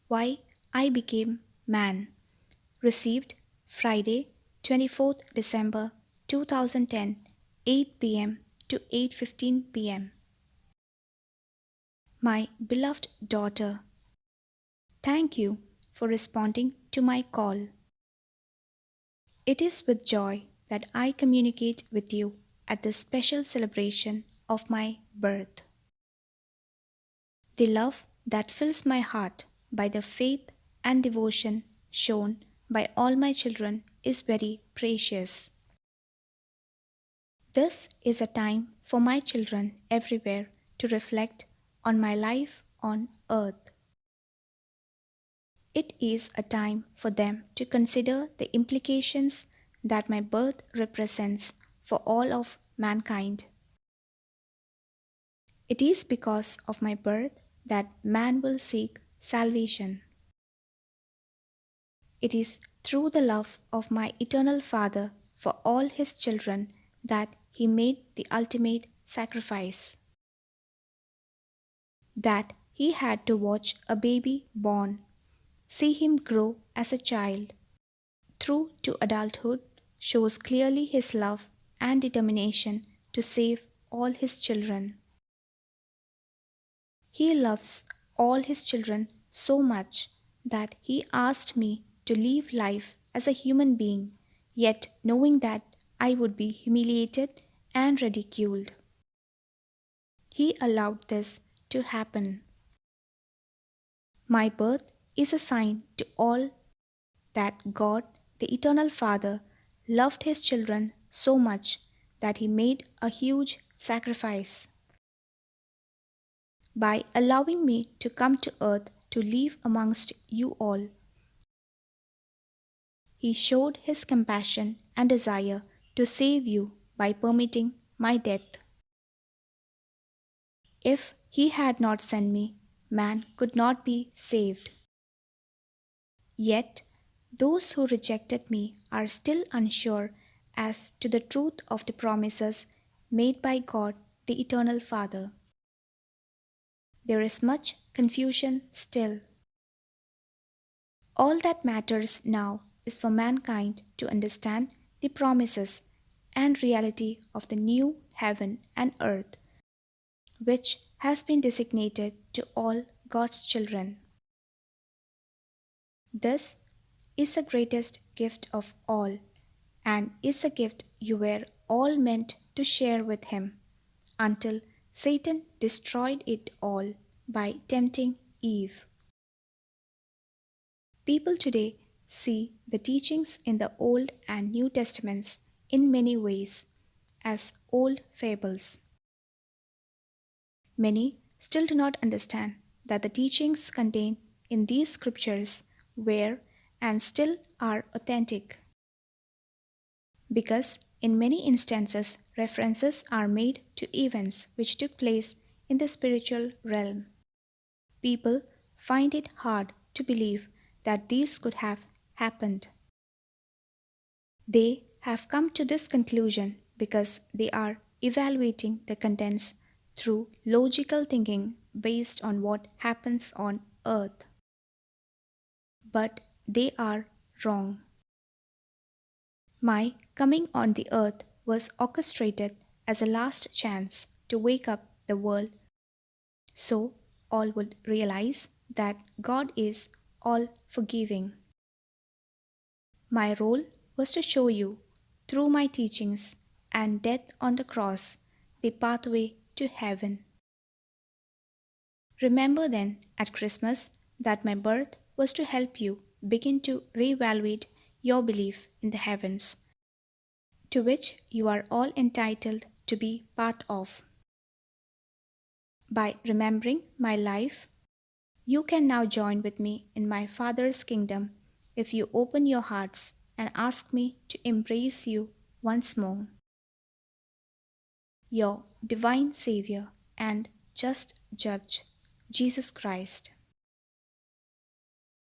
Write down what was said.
Why I Became Man. Received Friday, 24th December 2010, 8 p.m. to 8:15 p.m. My beloved daughter, thank you for responding to my call. It is with joy that I communicate with you at this special celebration of my birth. The love that fills my heart by the faith and devotion shown by all my children is very precious. This is a time for my children everywhere to reflect on my life on earth. It is a time for them to consider the implications that my birth represents for all of mankind. It is because of my birth that man will seek salvation. It is through the love of my eternal Father for all his children that he made the ultimate sacrifice. That he had to watch a baby born, see him grow as a child, through to adulthood, shows clearly his love and determination to save all his children. He loves all his children so much that he asked me to live life as a human being, yet knowing that I would be humiliated and ridiculed. He allowed this to happen. My birth is a sign to all that God, the Eternal Father, loved his children so much that he made a huge sacrifice. By allowing me to come to earth to live amongst you all, he showed his compassion and desire to save you by permitting my death. If he had not sent me, man could not be saved. Yet, those who rejected me are still unsure as to the truth of the promises made by God the Eternal Father. There is much confusion still. All that matters now is for mankind to understand the promises and reality of the new heaven and earth, which has been designated to all God's children. This is the greatest gift of all, and is a gift you were all meant to share with Him, until Satan destroyed it all by tempting Eve. People today see the teachings in the Old and New Testaments in many ways as old fables. Many still do not understand that the teachings contained in these scriptures were and still are authentic, because in many instances references are made to events which took place in the spiritual realm. People find it hard to believe that these could have happened. They have come to this conclusion because they are evaluating the contents through logical thinking based on what happens on earth. But they are wrong. My coming on the earth was orchestrated as a last chance to wake up the world so all would realize that God is all forgiving. My role was to show you, through my teachings and death on the cross, the pathway to heaven. Remember then at Christmas that my birth was to help you begin to reevaluate your belief in the heavens, to which you are all entitled to be part of. By remembering my life, you can now join with me in my Father's kingdom if you open your hearts and ask me to embrace you once more. Your divine Savior and just Judge, Jesus Christ.